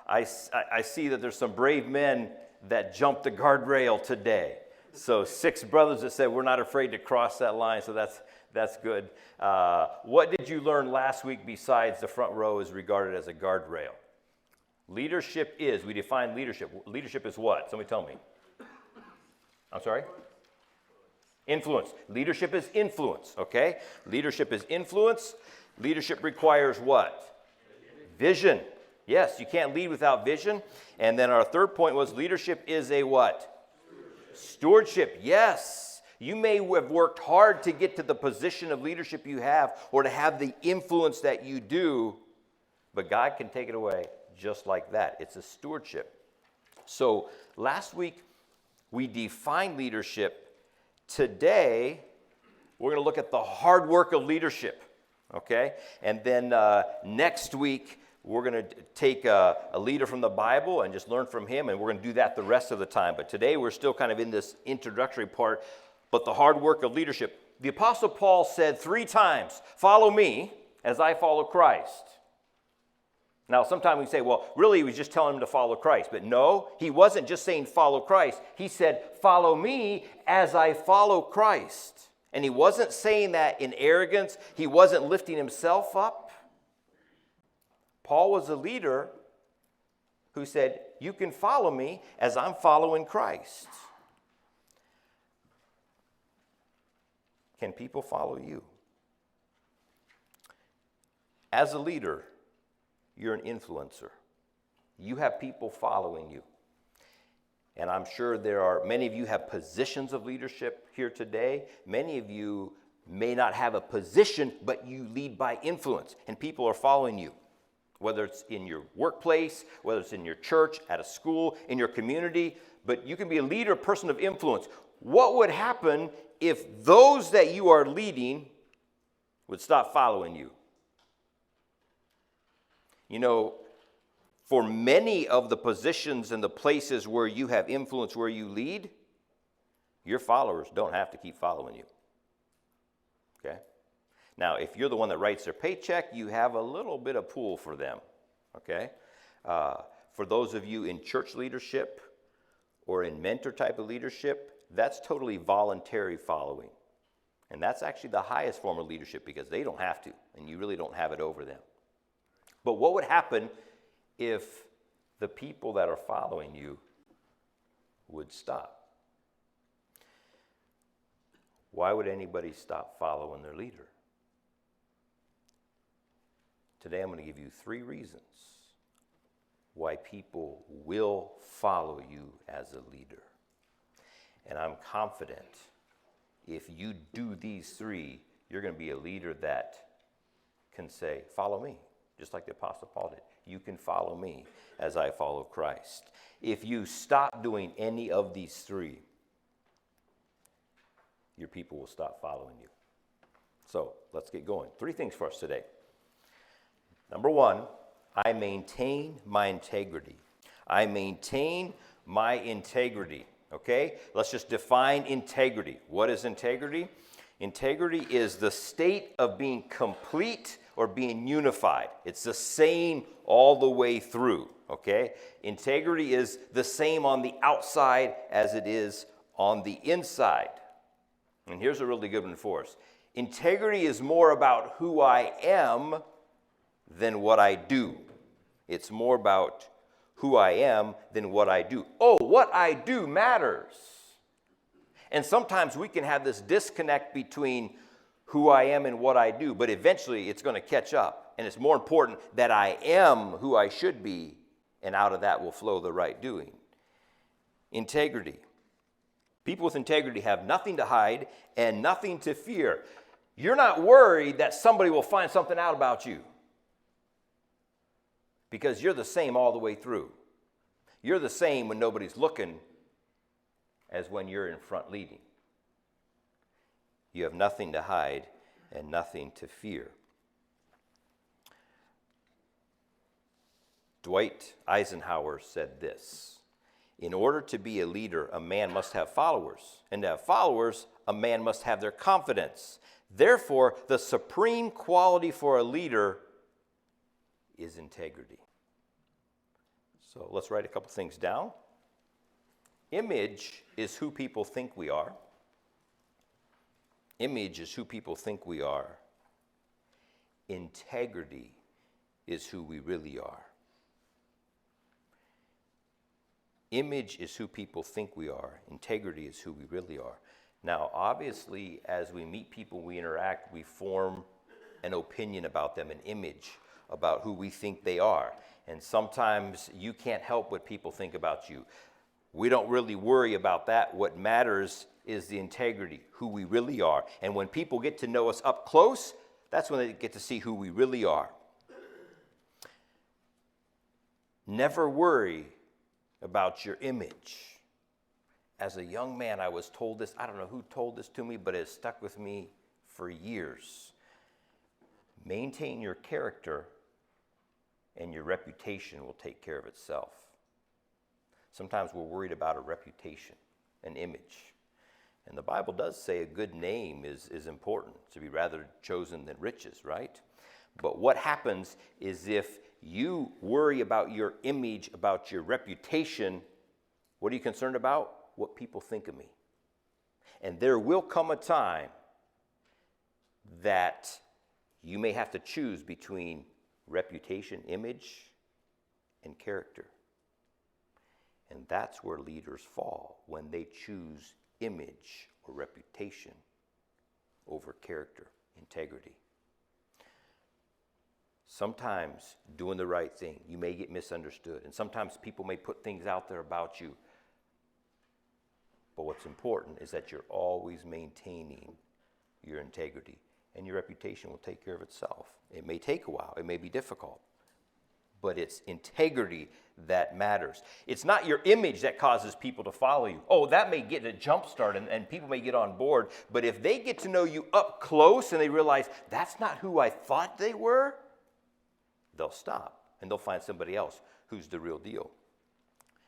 I see that there's some brave men that jumped the guardrail today. So 6 brothers that said we're not afraid to cross that line, so that's good. What did you learn last week besides the front row is regarded as a guardrail? Leadership is, we define leadership. Leadership is what? Somebody tell me. I'm sorry? Influence. Leadership is influence, okay? Leadership is influence. Leadership requires what? Vision. Yes, you can't lead without vision. And then our third point was leadership is a what? Stewardship. Yes. You may have worked hard to get to the position of leadership you have or to have the influence that you do, but God can take it away just like that. It's a stewardship. So last week we defined leadership. Today we're going to look at the hard work of leadership, okay? And then next week we're going to take a leader from the Bible and just learn from him, and we're going to do that the rest of the time. But today we're still kind of in this introductory part, but the hard work of leadership. The Apostle Paul said 3 times, "Follow me as I follow Christ." Now, sometimes we say, well, really he was just telling him to follow Christ. But no, he wasn't just saying follow Christ. He said, follow me as I follow Christ. And he wasn't saying that in arrogance. He wasn't lifting himself up. Paul was a leader who said, you can follow me as I'm following Christ. Can people follow you? As a leader, you're an influencer. You have people following you. And I'm sure many of you have positions of leadership here today. Many of you may not have a position, but you lead by influence, and people are following you. Whether it's in your workplace, whether it's in your church, at a school, in your community, but you can be a leader, a person of influence. What would happen if those that you are leading would stop following you? You know, for many of the positions and the places where you have influence, where you lead, your followers don't have to keep following you. Okay? Now, if you're the one that writes their paycheck, you have a little bit of pull for them. Okay? For those of you in church leadership or in mentor type of leadership, that's totally voluntary following. And that's actually the highest form of leadership because they don't have to, and you really don't have it over them. But what would happen if the people that are following you would stop? Why would anybody stop following their leader? Today I'm going to give you 3 reasons why people will follow you as a leader. And I'm confident if you do these 3, you're going to be a leader that can say, follow me. Just like the Apostle Paul did. You can follow me as I follow Christ. If you stop doing any of these 3, your people will stop following you. So let's get going. 3 things for us today. Number 1, I maintain my integrity. I maintain my integrity. Okay? Let's just define integrity. What is integrity? Integrity is the state of being complete or being unified. It's the same all the way through, okay? Integrity is the same on the outside as it is on the inside. And here's a really good one for us. Integrity is more about who I am than what I do. It's more about who I am than what I do. Oh, what I do matters. And sometimes we can have this disconnect between who I am and what I do, but eventually it's going to catch up. And it's more important that I am who I should be, and out of that will flow the right doing. Integrity. People with integrity have nothing to hide and nothing to fear. You're not worried that somebody will find something out about you because you're the same all the way through. You're the same when nobody's looking as when you're in front leading. You have nothing to hide and nothing to fear. Dwight Eisenhower said this: in order to be a leader, a man must have followers. And to have followers, a man must have their confidence. Therefore, the supreme quality for a leader is integrity. So let's write a couple things down. Image is who people think we are. Image is who people think we are. Integrity is who we really are. Image is who people think we are. Integrity is who we really are. Now, obviously, as we meet people, we interact, we form an opinion about them, an image about who we think they are. And sometimes you can't help what people think about you. We don't really worry about that. What matters is the integrity, who we really are. And when people get to know us up close, that's when they get to see who we really are. Never worry about your image. As a young man, I was told this. I don't know who told this to me, but it has stuck with me for years. Maintain your character, and your reputation will take care of itself. Sometimes we're worried about a reputation, an image. And the Bible does say a good name is important, to be rather chosen than riches, right? But what happens is if you worry about your image, about your reputation, what are you concerned about? What people think of me. And there will come a time that you may have to choose between reputation, image, and character. And that's where leaders fall, when they choose image or reputation over character, integrity. Sometimes doing the right thing, you may get misunderstood. And sometimes people may put things out there about you. But what's important is that you're always maintaining your integrity. And your reputation will take care of itself. It may take a while. It may be difficult. But it's integrity that matters. It's not your image that causes people to follow you. Oh, that may get a jump start and people may get on board. But if they get to know you up close and they realize that's not who I thought they were, they'll stop and they'll find somebody else who's the real deal.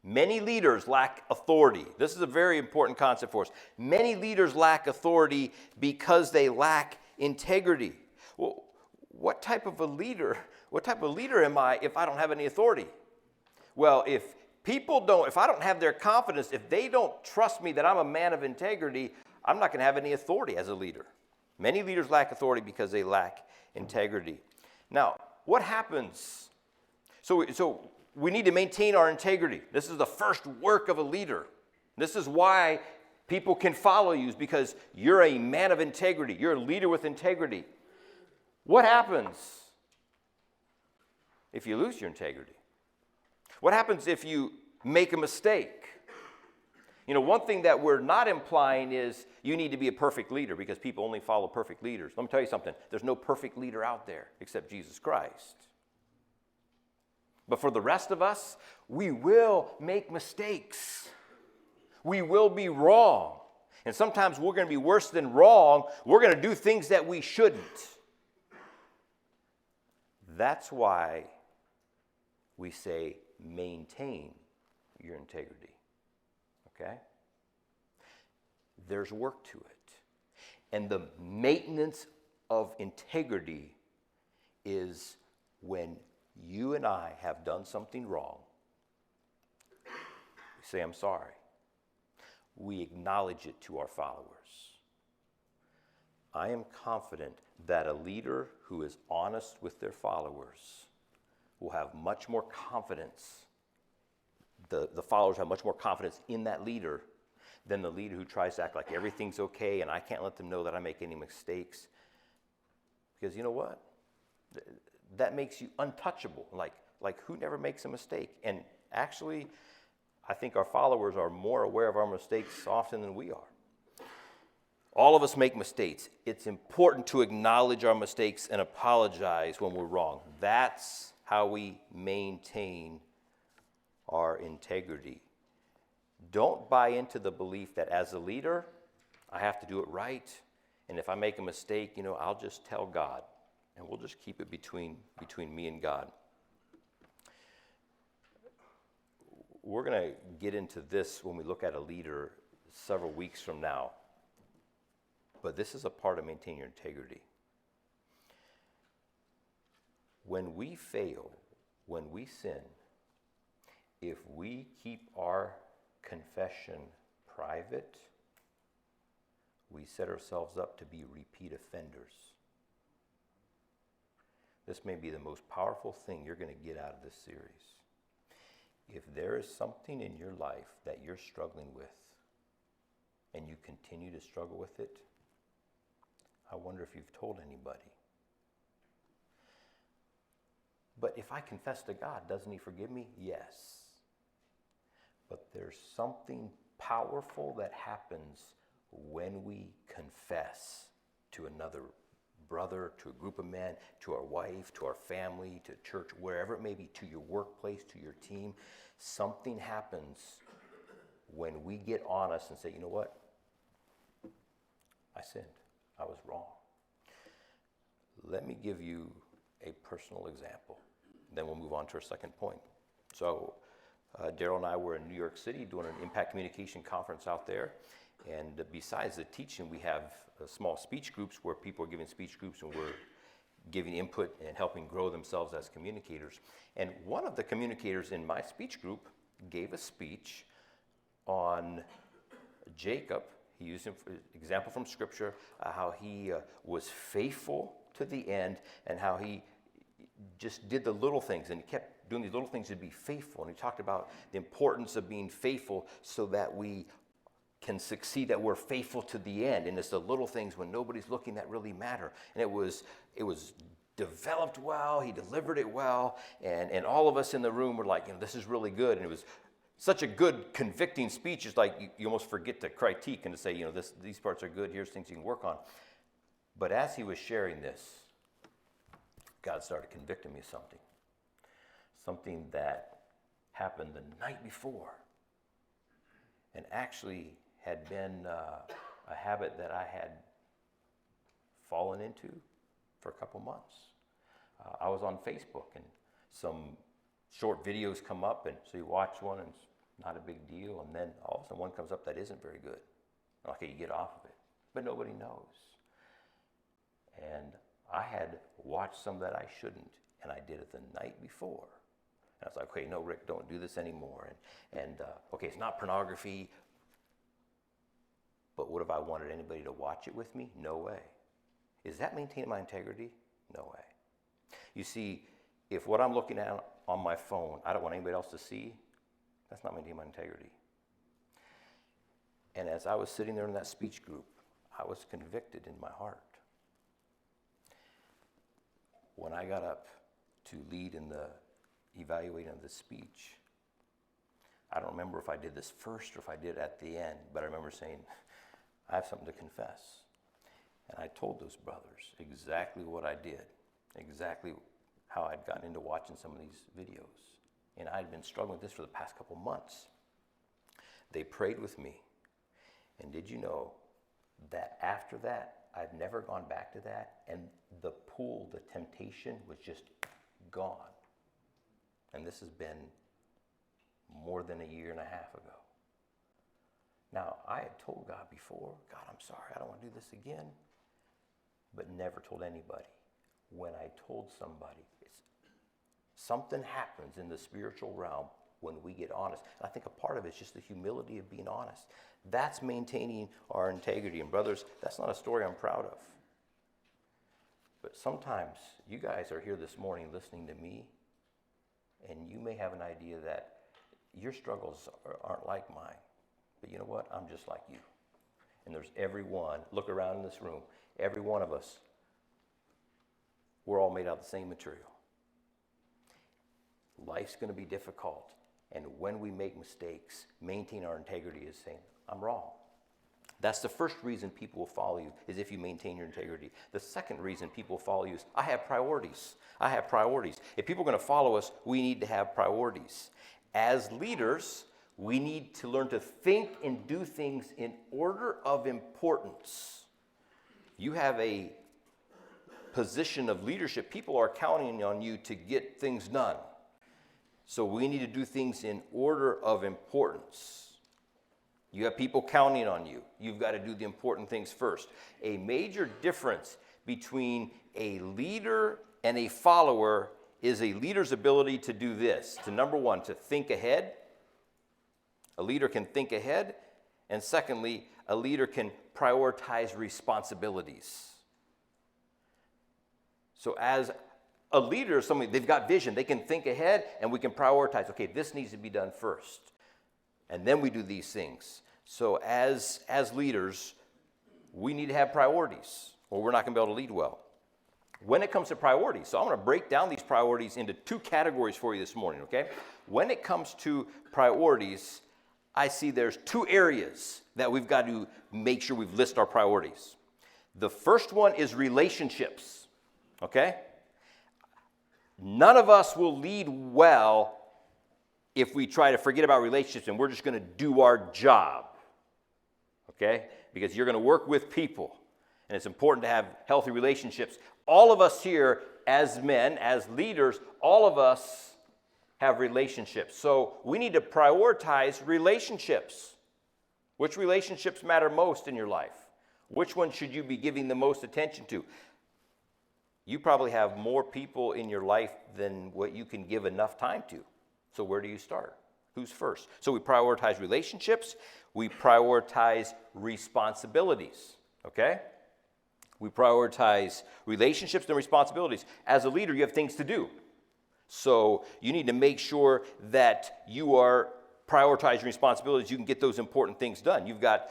Many leaders lack authority. This is a very important concept for us. Many leaders lack authority because they lack integrity. Well, what type of leader am I if I don't have any authority? Well, if I don't have their confidence, if they don't trust me that I'm a man of integrity, I'm not going to have any authority as a leader. Many leaders lack authority because they lack integrity. Now, what happens? So we need to maintain our integrity. This is the first work of a leader. This is why people can follow you, is because you're a man of integrity. You're a leader with integrity. What happens if you lose your integrity? What happens if you make a mistake? You know, one thing that we're not implying is you need to be a perfect leader because people only follow perfect leaders. Let me tell you something. There's no perfect leader out there except Jesus Christ. But for the rest of us, we will make mistakes. We will be wrong. And sometimes we're going to be worse than wrong. We're going to do things that we shouldn't. That's why we say maintain your integrity. Okay? There's work to it. And the maintenance of integrity is when you and I have done something wrong, we say, I'm sorry. We acknowledge it to our followers. I am confident that a leader who is honest with their followers will have much more confidence. The followers have much more confidence in that leader than the leader who tries to act like everything's okay and I can't let them know that I make any mistakes. Because you know what? That makes you untouchable, like who never makes a mistake? And actually, I think our followers are more aware of our mistakes often than we are. All of us make mistakes. It's important to acknowledge our mistakes and apologize when we're wrong. That's how we maintain our integrity. Don't buy into the belief that as a leader, I have to do it right. And if I make a mistake, I'll just tell God. And we'll just keep it between me and God. We're going to get into this when we look at a leader several weeks from now. But this is a part of maintaining your integrity. When we fail, when we sin, if we keep our confession private, we set ourselves up to be repeat offenders. This may be the most powerful thing you're going to get out of this series. If there is something in your life that you're struggling with, and you continue to struggle with it, I wonder if you've told anybody. But if I confess to God, doesn't He forgive me? Yes. But there's something powerful that happens when we confess to another brother, to a group of men, to our wife, to our family, to church, wherever it may be, to your workplace, to your team. Something happens when we get honest and say, you know what? I sinned. I was wrong. Let me give you a personal example. Then we'll move on to our second point. So Daryl and I were in New York City doing an Impact Communication conference out there. And besides the teaching, we have small speech groups where people are giving speech groups and we're giving input and helping grow themselves as communicators. And one of the communicators in my speech group gave a speech on Jacob. He used an example from Scripture, how he was faithful to the end and how he just did the little things and he kept doing these little things to be faithful. And he talked about the importance of being faithful so that we can succeed, that we're faithful to the end. And it's the little things when nobody's looking that really matter. And it was developed well, he delivered it well, and all of us in the room were like, this is really good. And it was such a good, convicting speech. It's like you almost forget to critique and to say, these parts are good, here's things you can work on. But as he was sharing this, God started convicting me of something that happened the night before, and actually had been a habit that I had fallen into for a couple months. I was on Facebook and some short videos come up, and so you watch one and it's not a big deal, and then all of a sudden one comes up that isn't very good. Okay, you get off of it, but nobody knows. And I had watched some that I shouldn't, and I did it the night before. And I was like, okay, no, Rick, don't do this anymore. And okay, it's not pornography, but what if I wanted anybody to watch it with me? No way. Is that maintaining my integrity? No way. You see, if what I'm looking at on my phone, I don't want anybody else to see, that's not maintaining my integrity. And as I was sitting there in that speech group, I was convicted in my heart. When I got up to lead in the evaluating of the speech, I don't remember if I did this first or if I did it at the end, but I remember saying, I have something to confess. And I told those brothers exactly what I did, exactly how I'd gotten into watching some of these videos. And I'd been struggling with this for the past couple months. They prayed with me. And did you know that after that, I've never gone back to that, and the pull, the temptation was just gone. And this has been more than a year and a half ago. Now, I had told God before, God, I'm sorry, I don't want to do this again, but never told anybody. When I told somebody, something happens in the spiritual realm when we get honest. And I think a part of it is just the humility of being honest. That's maintaining our integrity. And brothers, that's not a story I'm proud of. But sometimes you guys are here this morning listening to me, and you may have an idea that your struggles aren't like mine. But you know what? I'm just like you. And there's everyone, look around in this room, every one of us, we're all made out of the same material. Life's going to be difficult. And when we make mistakes, maintain our integrity is saying, I'm wrong. That's the first reason people will follow you, is if you maintain your integrity. The second reason people will follow you is, I have priorities. I have priorities. If people are going to follow us, we need to have priorities. As leaders, we need to learn to think and do things in order of importance. You have a position of leadership. People are counting on you to get things done. So we need to do things in order of importance. You have people counting on you. You've got to do the important things first. A major difference between a leader and a follower is a leader's ability to do this, to number one, to think ahead. A leader can think ahead. And secondly, a leader can prioritize responsibilities. So as a leader, somebody, they've got vision. They can think ahead, and we can prioritize. Okay, this needs to be done first. And then we do these things. So as leaders, we need to have priorities, or we're not going to be able to lead well. When it comes to priorities, so I'm going to break down these priorities into two categories for you this morning, okay? When it comes to priorities, I see there's two areas that we've got to make sure we've listed our priorities. The first one is relationships, okay? None of us will lead well if we try to forget about relationships and we're just going to do our job, okay? Because you're going to work with people, and it's important to have healthy relationships. All of us here as men, as leaders, all of us have relationships. So we need to prioritize relationships. Which relationships matter most in your life? Which one should you be giving the most attention to? You probably have more people in your life than what you can give enough time to. So where do you start? Who's first? So we prioritize relationships. We prioritize responsibilities, okay? We prioritize relationships and responsibilities. As a leader, you have things to do. So you need to make sure that you are prioritizing responsibilities. You can get those important things done. You've got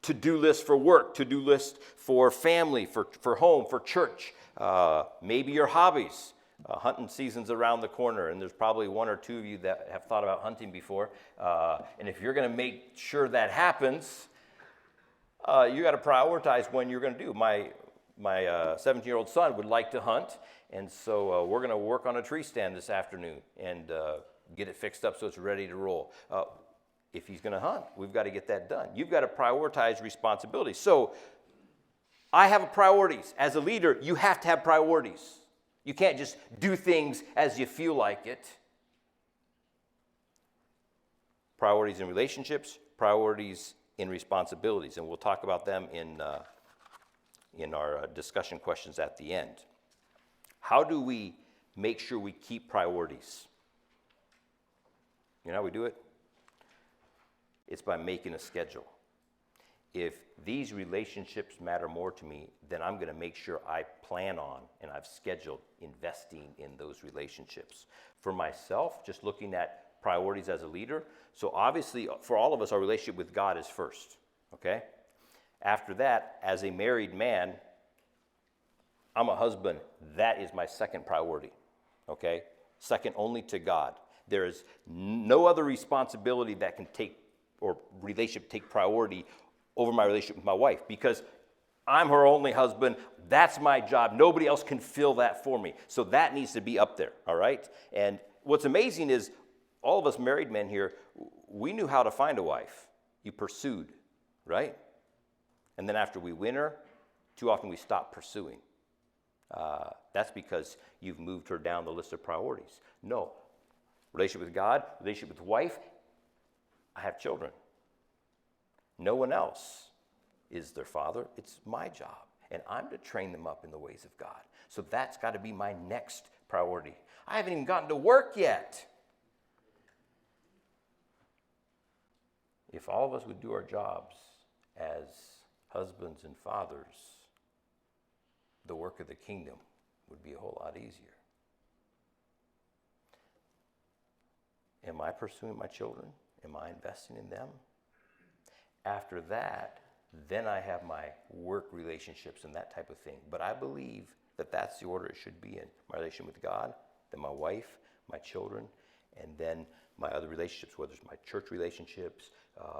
to-do lists for work, to-do lists for family, for home, for church, maybe your hobbies. Hunting season's around the corner, and there's probably one or two of you that have thought about hunting before. And if you're going to make sure that happens, you got to prioritize when you're going to do. My 17-year-old son would like to hunt, and so we're going to work on a tree stand this afternoon and get it fixed up so it's ready to roll. If he's going to hunt, we've got to get that done. You've got to prioritize responsibilities. So I have priorities. As a leader, you have to have priorities. You can't just do things as you feel like it. Priorities in relationships, priorities in responsibilities, and we'll talk about them in our discussion questions at the end. How do we make sure we keep priorities? You know how we do it? It's by making a schedule. If these relationships matter more to me, then I'm going to make sure I plan on and I've scheduled investing in those relationships. For myself, just looking at priorities as a leader, so obviously for all of us, our relationship with God is first, okay? After that, as a married man, I'm a husband. That is my second priority, okay? Second only to God. There is no other responsibility that can take, or relationship take priority over my relationship with my wife, because I'm her only husband. That's my job. Nobody else can fill that for me. So that needs to be up there, all right? And what's amazing is all of us married men here, we knew how to find a wife. You pursued, right? And then after we win her, too often we stop pursuing. That's because you've moved her down the list of priorities. No. Relationship with God, relationship with wife, I have children. No one else is their father. It's my job. And I'm to train them up in the ways of God. So that's got to be my next priority. I haven't even gotten to work yet. If all of us would do our jobs as husbands and fathers, the work of the kingdom would be a whole lot easier. Am I pursuing my children? Am I investing in them? After that, then I have my work relationships and that type of thing. But I believe that that's the order it should be in. My relationship with God, then my wife, my children, and then my other relationships, whether it's my church relationships,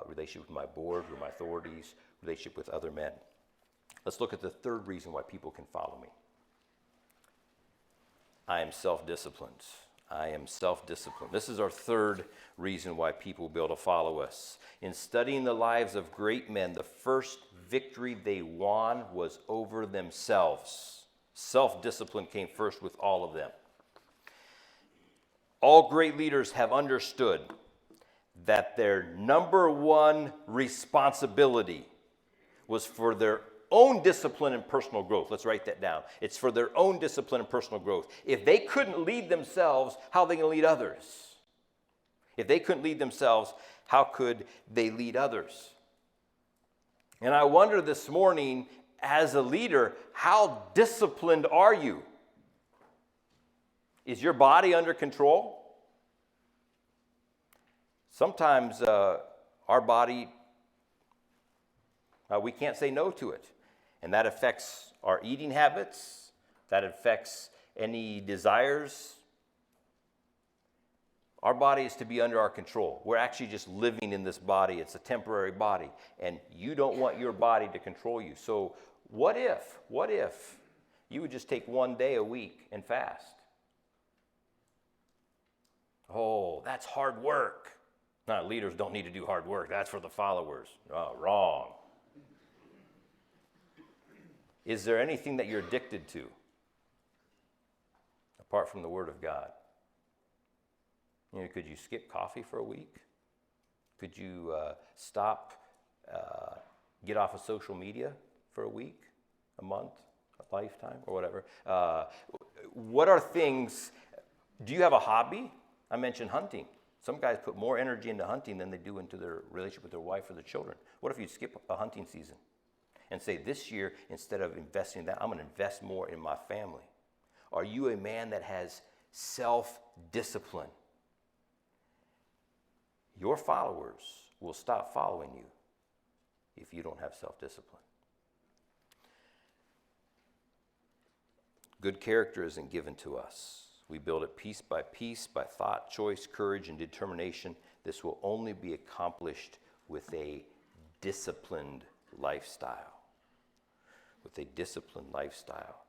relationship with my board, with my authorities, relationship with other men. Let's look at the third reason why people can follow me. I am self-disciplined. I am self-disciplined. This is our third reason why people will be able to follow us. In studying the lives of great men, the first victory they won was over themselves. Self-discipline came first with all of them. All great leaders have understood that their number one responsibility was for their own discipline and personal growth. Let's write that down. It's for their own discipline and personal growth. If they couldn't lead themselves, how are they going to lead others? If they couldn't lead themselves, how could they lead others? And I wonder this morning, as a leader, how disciplined are you? Is your body under control? Sometimes our body, we can't say no to it. And that affects our eating habits. That affects any desires. Our body is to be under our control. We're actually just living in this body. It's a temporary body. And you don't want your body to control you. So what if you would just take one day a week and fast? Oh, that's hard work. No, leaders don't need to do hard work. That's for the followers. Oh, wrong. Is there anything that you're addicted to apart from the Word of God? You know, could you skip coffee for a week? Could you get off of social media for a week, a month, a lifetime, or whatever? What are things, do you have a hobby? I mentioned hunting. Some guys put more energy into hunting than they do into their relationship with their wife or their children. What if you skip a hunting season and say, this year, instead of investing in that, I'm going to invest more in my family? Are you a man that has self-discipline? Your followers will stop following you if you don't have self-discipline. Good character isn't given to us. We build it piece by thought, choice, courage, and determination. This will only be accomplished with a disciplined lifestyle. With a disciplined lifestyle.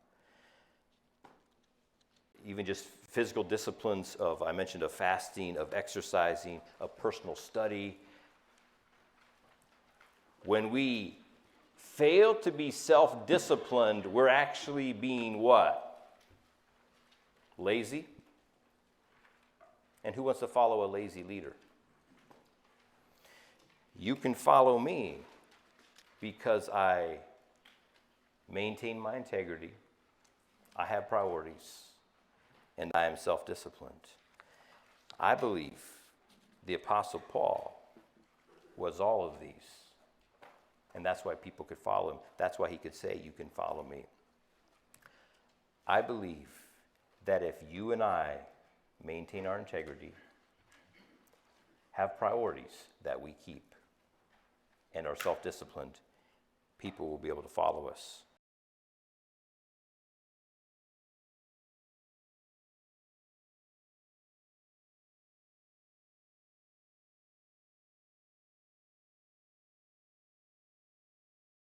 Even just physical disciplines I mentioned of fasting, of exercising, of personal study. When we fail to be self-disciplined, we're actually being what? Lazy. And who wants to follow a lazy leader? You can follow me because I maintain my integrity, I have priorities, and I am self-disciplined. I believe the Apostle Paul was all of these. And that's why people could follow him. That's why he could say, you can follow me. I believe that if you and I maintain our integrity, have priorities that we keep, and are self-disciplined, people will be able to follow us.